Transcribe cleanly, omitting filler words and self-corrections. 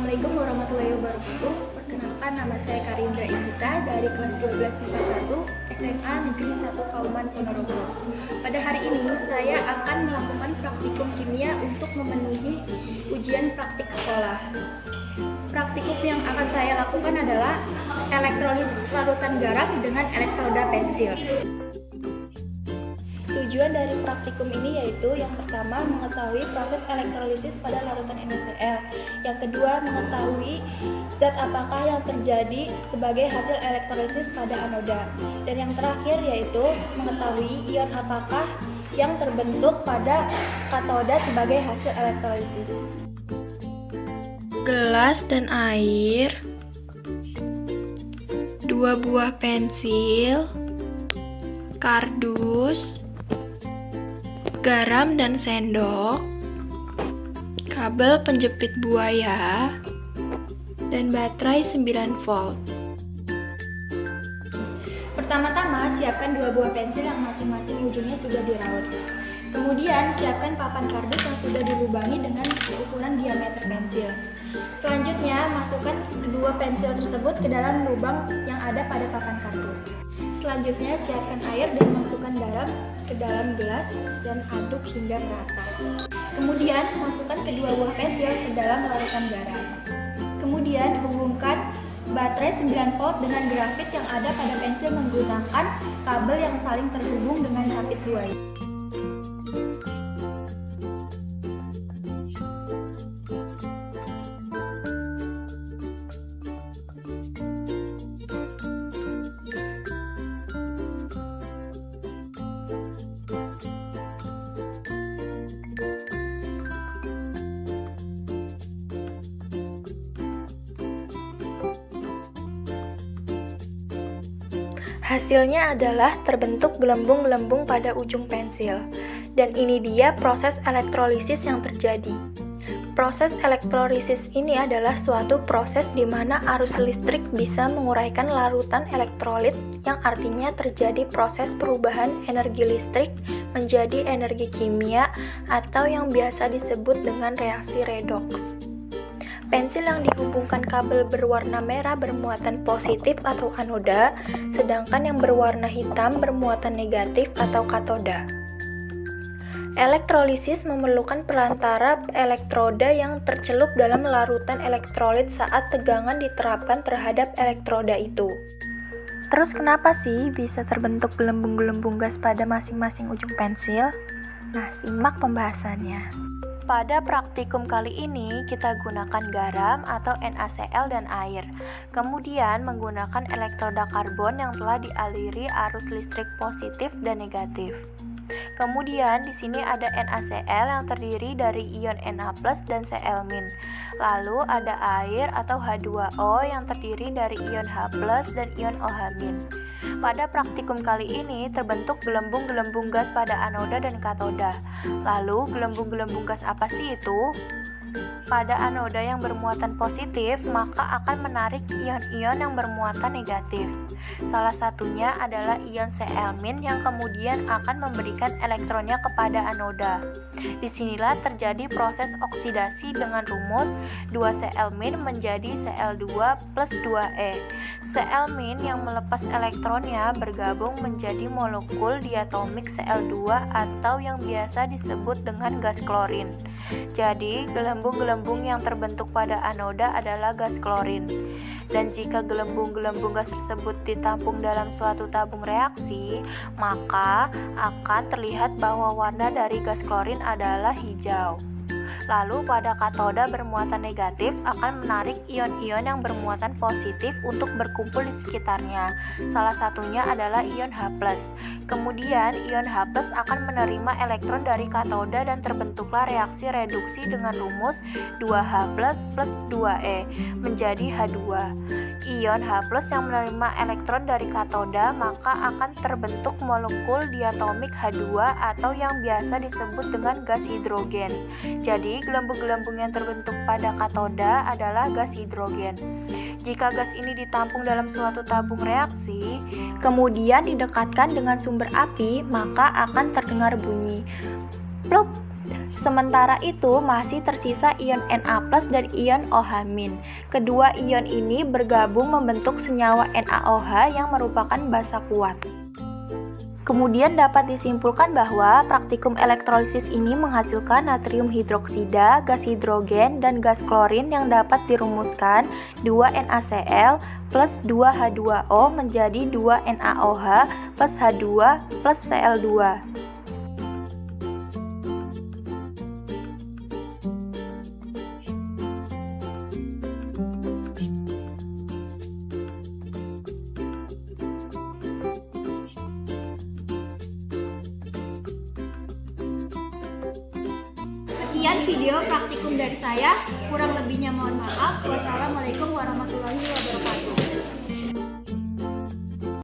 Assalamualaikum warahmatullahi wabarakatuh. Perkenalkan, nama saya Karindra Indita dari kelas 12 MIPA 1 SMA Negeri 1 Kauman Ponorogo. Pada hari ini saya akan melakukan praktikum kimia untuk memenuhi ujian praktik sekolah. Praktikum yang akan saya lakukan adalah elektrolis larutan garam dengan elektroda pensil. Tujuan dari praktikum ini yaitu yang pertama mengetahui proses elektrolisis pada larutan NaCl, yang kedua mengetahui zat apakah yang terjadi sebagai hasil elektrolisis pada anoda, dan yang terakhir yaitu mengetahui ion apakah yang terbentuk pada katoda sebagai hasil elektrolisis. Gelas dan air, 2 buah pensil, kardus, garam dan sendok, kabel penjepit buaya, dan baterai 9 volt. Pertama-tama siapkan 2 buah pensil yang masing-masing ujungnya sudah diraut. Kemudian siapkan papan kardus yang sudah dilubangi dengan ukuran diameter pensil. Selanjutnya masukkan kedua pensil tersebut ke dalam lubang yang ada pada papan kardus. Selanjutnya siapkan air dan masukkan garam ke dalam gelas dan aduk hingga merata. Kemudian masukkan kedua buah pensil ke dalam larutan garam. Kemudian hubungkan baterai 9 volt dengan grafit yang ada pada pensil menggunakan kabel yang saling terhubung dengan capit buaya. Hasilnya adalah terbentuk gelembung-gelembung pada ujung pensil. Dan ini dia proses elektrolisis yang terjadi. Proses elektrolisis ini adalah suatu proses di mana arus listrik bisa menguraikan larutan elektrolit, yang artinya terjadi proses perubahan energi listrik menjadi energi kimia atau yang biasa disebut dengan reaksi redoks. Pensil yang dihubungkan kabel berwarna merah bermuatan positif atau anoda, sedangkan yang berwarna hitam bermuatan negatif atau katoda. Elektrolisis memerlukan perantara elektroda yang tercelup dalam larutan elektrolit saat tegangan diterapkan terhadap elektroda itu. Terus kenapa sih bisa terbentuk gelembung-gelembung gas pada masing-masing ujung pensil? Nah, simak pembahasannya. Pada praktikum kali ini, kita gunakan garam atau NaCl dan air. Kemudian menggunakan elektroda karbon yang telah dialiri arus listrik positif dan negatif. Kemudian di sini ada NaCl yang terdiri dari ion Na+ dan Cl-. Lalu ada air atau H2O yang terdiri dari ion H+ dan ion OH-. Pada praktikum kali ini terbentuk gelembung-gelembung gas pada anoda dan katoda. Lalu gelembung-gelembung gas apa sih itu? Pada anoda yang bermuatan positif, maka akan menarik ion-ion yang bermuatan negatif. Salah satunya adalah ion Cl- yang kemudian akan memberikan elektronnya kepada anoda. Disinilah terjadi proses oksidasi dengan rumus 2Cl- menjadi Cl2 plus 2E. Cl- yang melepas elektronnya bergabung menjadi molekul diatomik Cl2 atau yang biasa disebut dengan gas klorin. Jadi, gelembung-gelembung yang terbentuk pada anoda adalah gas klorin. Dan jika gelembung-gelembung gas tersebut ditampung dalam suatu tabung reaksi, maka akan terlihat bahwa warna dari gas klorin adalah hijau. Lalu pada katoda bermuatan negatif akan menarik ion-ion yang bermuatan positif untuk berkumpul di sekitarnya. Salah satunya adalah ion H+. Kemudian ion H+ akan menerima elektron dari katoda dan terbentuklah reaksi reduksi dengan rumus 2H+ plus 2E menjadi H2. Ion H+ yang menerima elektron dari katoda maka akan terbentuk molekul diatomik H2 atau yang biasa disebut dengan gas hidrogen. Jadi gelembung-gelembung yang terbentuk pada katoda adalah gas hidrogen. Jika gas ini ditampung dalam suatu tabung reaksi, kemudian didekatkan dengan sumber api, maka akan terdengar bunyi pluk. Sementara itu masih tersisa ion Na+ dan ion OH-. Kedua ion ini bergabung membentuk senyawa NaOH yang merupakan basa kuat. Kemudian dapat disimpulkan bahwa praktikum elektrolisis ini menghasilkan natrium hidroksida, gas hidrogen, dan gas klorin yang dapat dirumuskan 2NaCl plus 2H2O menjadi 2NaOH plus H2 plus Cl2. Sekian video praktikum dari saya, kurang lebihnya mohon maaf. Wassalamualaikum warahmatullahi wabarakatuh.